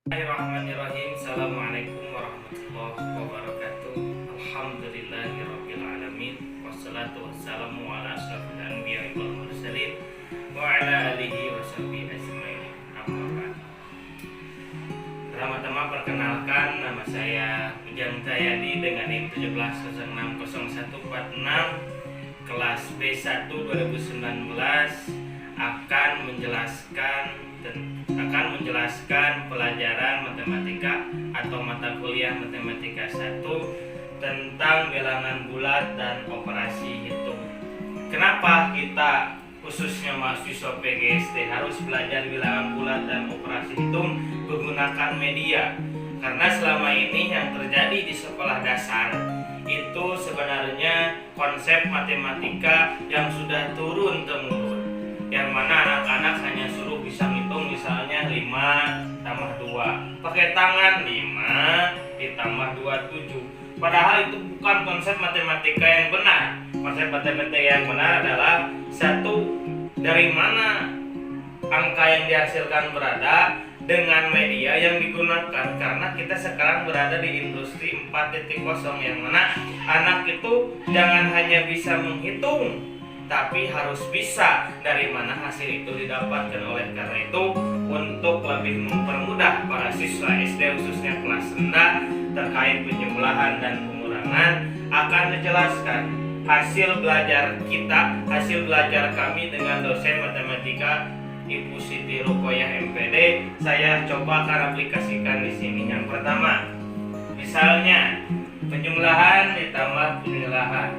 Bismillahirrahmanirrahim. Assalamualaikum warahmatullahi wabarakatuh. Alhamdulillahirabbil alamin. Wassalatu wassalamu ala asyrofil anbiya'i wal mursalin wa ala alihi washabihi ajmain. Amma ba'd. Pertama-tama perkenalkan, nama saya Ujang Tayadi dengan NIM 17060146 kelas B1 2019 akan menjelaskan pelajaran matematika atau mata kuliah matematika 1 tentang bilangan bulat dan operasi hitung. Kenapa kita khususnya mahasiswa PGSD harus belajar bilangan bulat dan operasi hitung menggunakan media? Karena selama ini yang terjadi di sekolah dasar itu sebenarnya konsep matematika yang sudah turun-temurun, yang mana anak-anak hanya suruh bisa ngitung misalnya 5 tambah 2 pakai tangan, 5 ditambah 2 7. Padahal itu bukan konsep matematika yang benar. Konsep matematika yang benar adalah satu, dari mana angka yang dihasilkan berada dengan media yang digunakan. Karena kita sekarang berada di industri 4.0 yang mana anak itu jangan hanya bisa menghitung, tapi harus bisa dari mana hasil itu didapatkan. Oleh karena itu, untuk lebih mempermudah para siswa SD khususnya kelas rendah terkait penjumlahan dan pengurangan, akan dijelaskan hasil belajar kami dengan dosen matematika Ibu Siti Ruqoyah MPD. Saya coba akan aplikasikan di sini. Yang pertama, misalnya penjumlahan ditambah penjumlahan,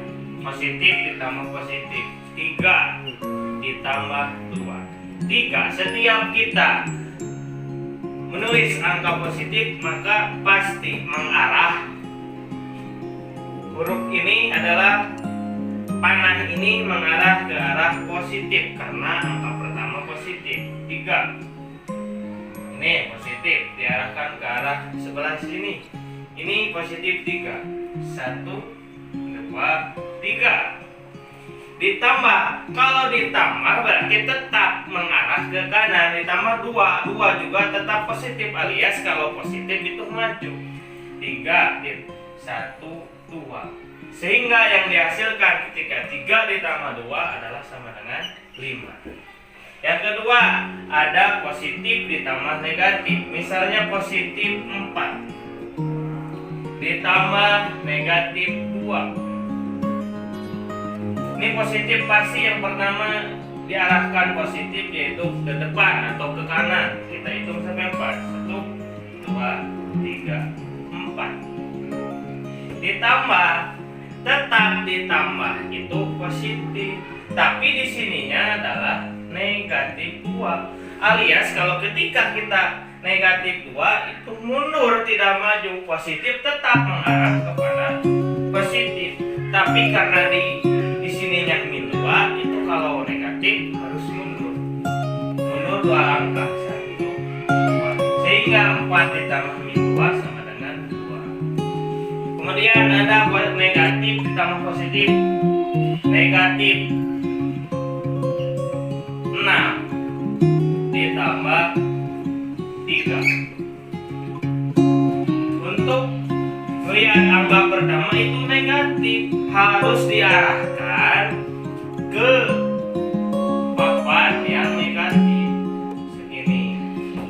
positif ditambah positif, 3 ditambah 2. 3. Setiap kita menulis angka positif maka pasti mengarah, huruf ini adalah panah ini mengarah ke arah positif karena angka pertama positif. 3 ini positif diarahkan ke arah sebelah sini. Ini positif 3. 1 2 3 ditambah. Kalau ditambah berarti tetap mengarah ke kanan. Ditambah 2 juga tetap positif, alias kalau positif itu maju. 3 1 2 sehingga yang dihasilkan ketika 3 ditambah 2 adalah sama dengan 5. Yang kedua, ada positif ditambah negatif. Misalnya positif 4 ditambah negatif 2. Ini positif pasti yang pertama diarahkan positif, yaitu ke depan atau ke kanan. Kita hitung sampai 4. 1 2 3 4. Ditambah, tetap ditambah itu positif, tapi di sininya adalah negatif 2. Alias kalau ketika kita negatif 2 itu mundur, tidak maju. Positif tetap mengarah kepada positif, tapi karena di sininya min 2, itu kalau negatif harus mundur 2 langkah. 1 2, sehingga 4 ditambah min 2 sama dengan 2. Kemudian ada negatif ditambah positif, negatif 6 ditambah 3. Untuk melihat angka pertama itu negatif, harus diarahkan ke papan yang negatif.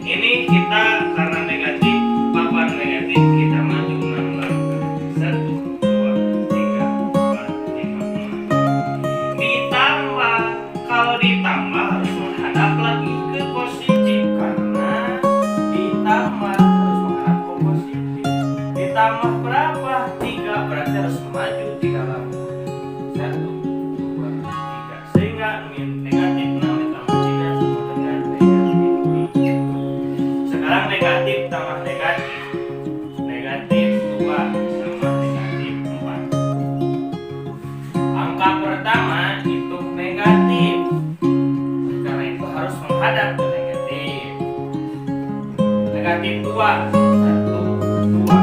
Ini kita karena negatif, papan negatif, kita maju 6 langkah. 1 2 3 4 5 6. Ditambah, kalau ditambah harus menghadap lagi ke positif, karena ditambah harus menghadap ke positif. Ditambah berapa? 3, berarti harus maju 3 langkah. 1 2 3, sehingga negatif 6 ditambah 3 sama dengan negatif 7. Sekarang negatif tambah negatif, negatif 2 sama negatif 4. Angka pertama itu negatif, karena itu harus menghadap ke negatif. Negatif 2 1 2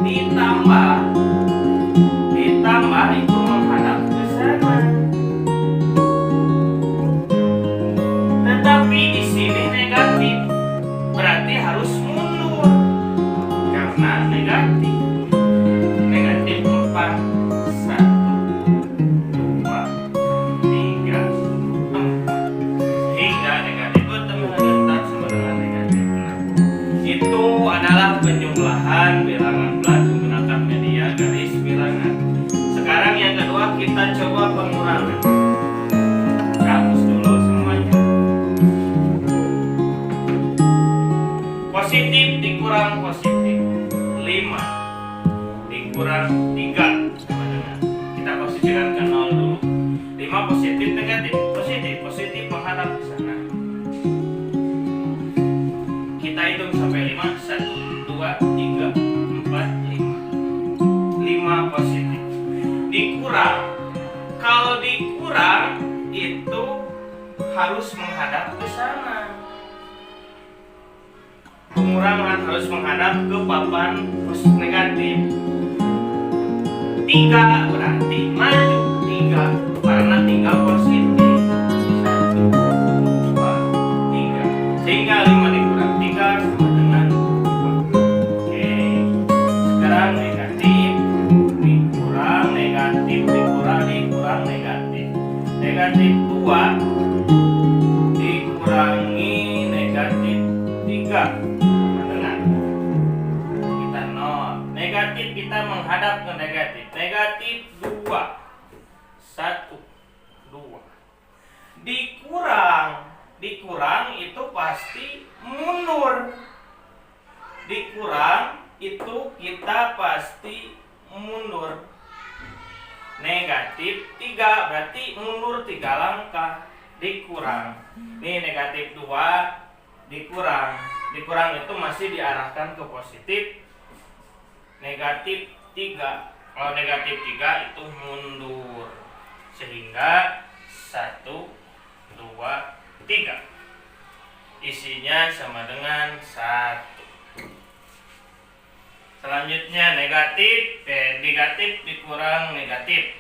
ditambah itu menghadap ke sana. Tetapi di sini negatif, berarti harus mundur. positif negatif, positif menghadap ke sana. Kita hitung sampai 5. 1, 2, 3, 4, 5. 5 positif. Dikurang. Kalau dikurang itu harus menghadap ke sana. Pengurangan harus menghadap ke papan negatif. 3 berarti maju 3 karena 3 positif. 1, 2, 3. Sehingga 5 dikurang 3 sama dengan 2. Oke. Sekarang negatif dikurang negatif dikurang negatif. Negatif 2 dikurangi negatif 3 sama dengan kita 0. Negatif kita menghadap ke negatif. Negatif 2. 1, 2. Dikurang itu pasti mundur. Dikurang itu kita pasti mundur. Negatif 3 berarti mundur 3 langkah. Dikurang. Nih negatif 2 dikurang. Dikurang itu masih diarahkan ke positif. Negatif 3. Kalau negatif 3 itu mundur. Sehingga 1, 2, 3. Isinya sama dengan 1. Selanjutnya negatif dikurang negatif.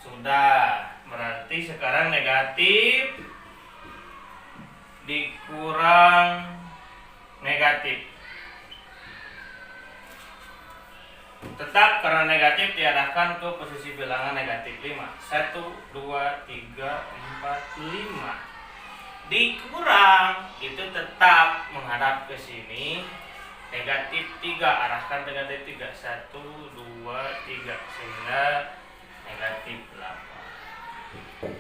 Sudah. Berarti sekarang negatif dikurang negatif. Tetap karena negatif diarahkan ke posisi bilangan negatif 5. 1, 2, 3, 4, 5. Dikurang itu tetap menghadap ke sini. Negatif 3 arahkan negatif 3. 1, 2, 3 sehingga negatif 8.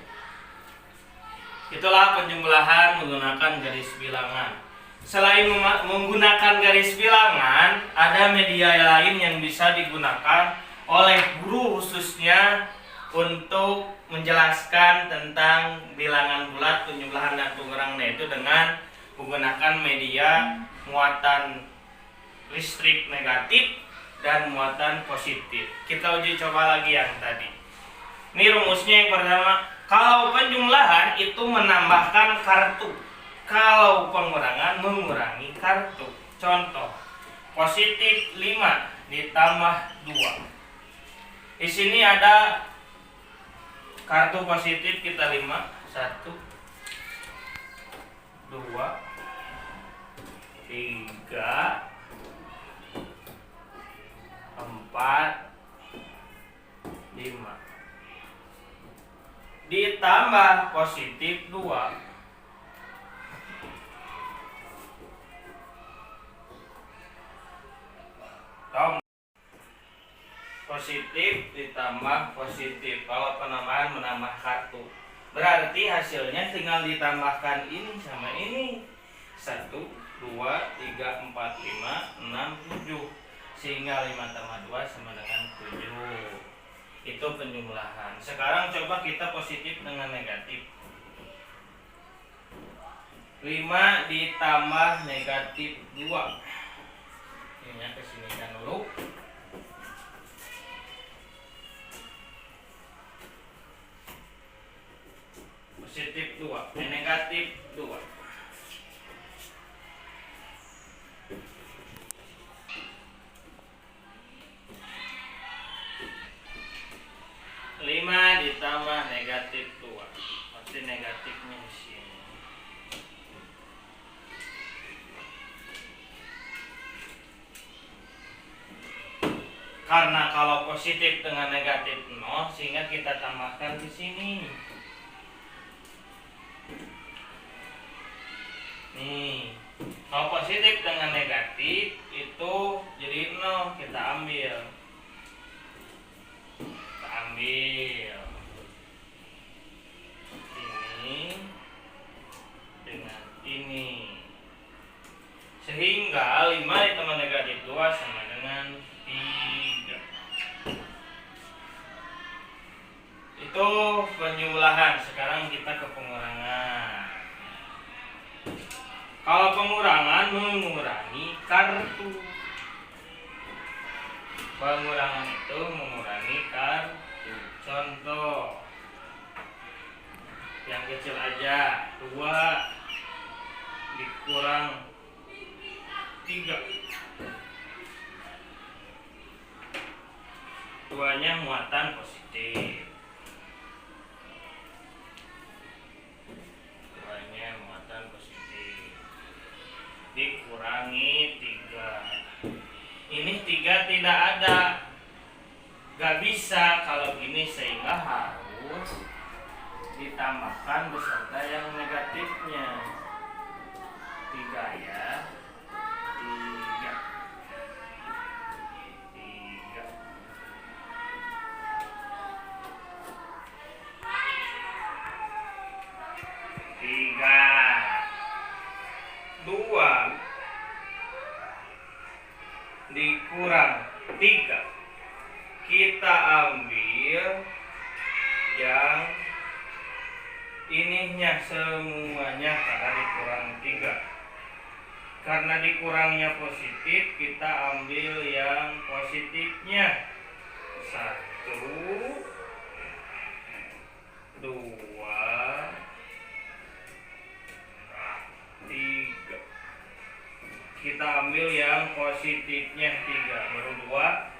Itulah penjumlahan menggunakan garis bilangan. Selain menggunakan garis bilangan, ada media lain yang bisa digunakan oleh guru khususnya untuk menjelaskan tentang bilangan bulat, penjumlahan dan pengurangan, yaitu dengan menggunakan media muatan listrik negatif dan muatan positif. Kita uji coba lagi yang tadi. Ini rumusnya yang pertama. Kalau penjumlahan itu menambahkan kartu, kalau pengurangan mengurangi kartu. Contoh, positif 5 ditambah 2. Di sini ada kartu positif kita 5. 1, 2, 3, 4, 5. Ditambah positif 2. Positif ditambah positif. Kalau penambahan menambah kartu, berarti hasilnya tinggal ditambahkan ini sama ini. 1, 2, 3, 4, 5, 6, 7. Sehingga 5 tambah 2 sama dengan 7. Itu penjumlahan. Sekarang coba kita positif dengan negatif. 5 ditambah negatif 2. Ini ya, kesinikan dulu. Positif 2, negatif 2. 5 ditambah negatif 2. Pasti negatifnya di sini. Karena kalau positif dengan negatif 0, sehingga kita tambahkan di sini. Nih, kalau positif dengan negatif itu jadi 0, kita ambil. Ini dengan ini, sehingga 5 ditambah negatif 2 sama dengan 3. Itu penjumlahan. sekarang kita ke pengurangan. Kalau pengurangan mengurangi kartu. Pengurangan itu mengurangi kartu. Contoh yang kecil aja, 2 dikurang 3. 2-nya muatan positif. 2-nya muatan positif. Dikurangi 3. Ini 3 tidak ada. Gak bisa kalau gini, sehingga harus ditambahkan beserta yang negatifnya. 3 ya. 3. 2 dikurang 3. Kita ambil yang ininya semuanya karena dikurang 3. Karena dikurangnya positif, kita ambil yang positifnya. 1, 2, 3. Kita ambil yang positifnya 3. Baru 2.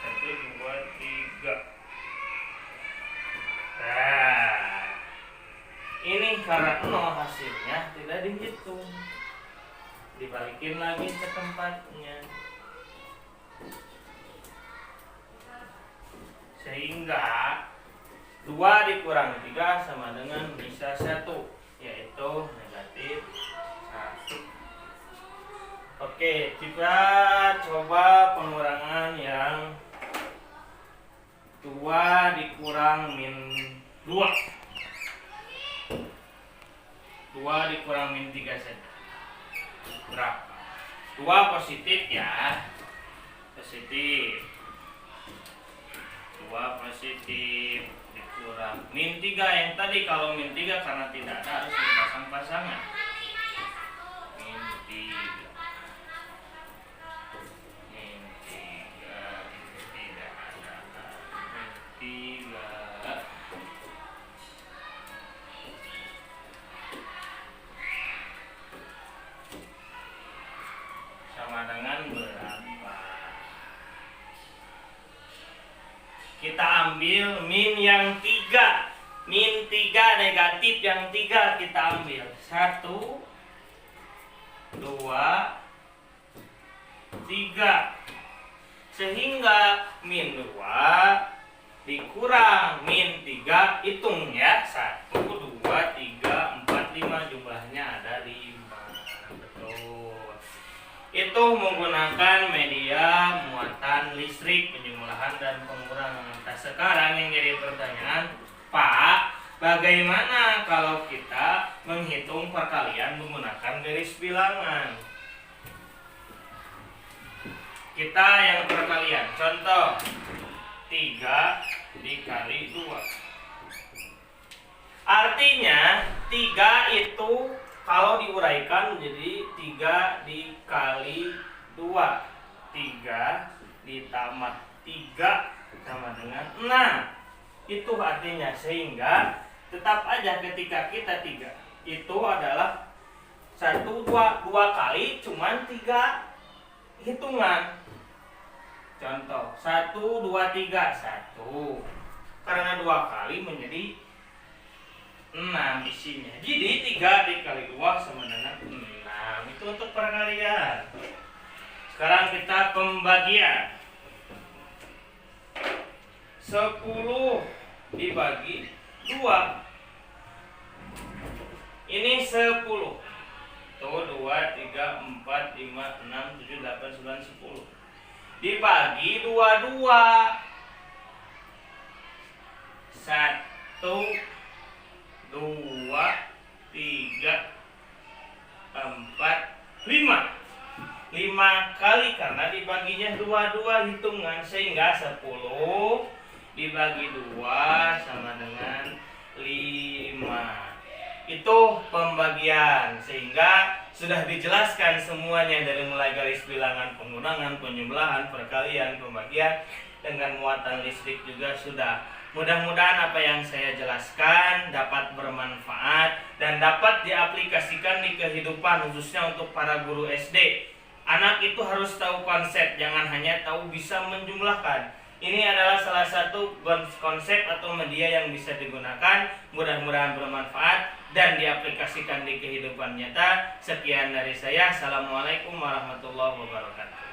1, 2, 3. Nah, ini karena 0 hasilnya tidak dihitung. Dibalikin lagi ke tempatnya. Sehingga 2 dikurangi 3 sama dengan bisa 1, yaitu negatif 1. Oke, kita coba pengurangan yang 2 dikurang min 2. 2 dikurang min 3 saja. Berapa? 2 positif ya. Positif. 2 positif dikurang min 3 yang tadi. Kalau min 3 karena tidak ada harus dipasang pasangan. Min 3. Min 3 itu tidak ada. Min 3 sama dengan berapa? Kita ambil min yang 3. Min 3 negatif yang 3 kita ambil. 1, 2, 3. Sehingga min 2 dikurang min 3, hitung ya. 1, 2, 3, 4, 5. Jumlahnya ada 5. Betul. Itu menggunakan media muatan listrik, penjumlahan dan pengurangan. Nah, sekarang yang jadi pertanyaan, Pak, bagaimana kalau kita menghitung perkalian menggunakan garis bilangan? Kita yang perkalian, contoh 3 dikali 2. Artinya 3 itu kalau diuraikan menjadi 3 dikali 2. 3 ditambah 3 sama dengan 6. Itu artinya, sehingga tetap aja ketika kita 3 itu adalah 1, 2 kali cuman 3 hitungan. Contoh 1, 2, 3. 1 karena 2 kali menjadi 6 isinya. Jadi 3 dikali 2 sama dengan 6. Itu untuk perkalian. Sekarang kita pembagian. 10 dibagi 2. Ini 10. Tuh 2, 3, 4, 5, 6, 7, 8, 9, 10. Dibagi 2. 1, 2, 3, 4, 5. 5 kali karena dibaginya 2 hitungan, sehingga 10 dibagi 2 sama dengan 5. Itu pembagian, sehingga sudah dijelaskan semuanya dari mulai garis bilangan, pengurangan, penjumlahan, perkalian, pembagian dengan muatan listrik juga sudah. Mudah-mudahan apa yang saya jelaskan dapat bermanfaat dan dapat diaplikasikan di kehidupan, khususnya untuk para guru SD. Anak itu harus tahu konsep, jangan hanya tahu bisa menjumlahkan. Ini adalah salah satu konsep atau media yang bisa digunakan. Mudah-mudahan bermanfaat dan diaplikasikan di kehidupan nyata. Sekian dari saya. Assalamualaikum warahmatullahi wabarakatuh.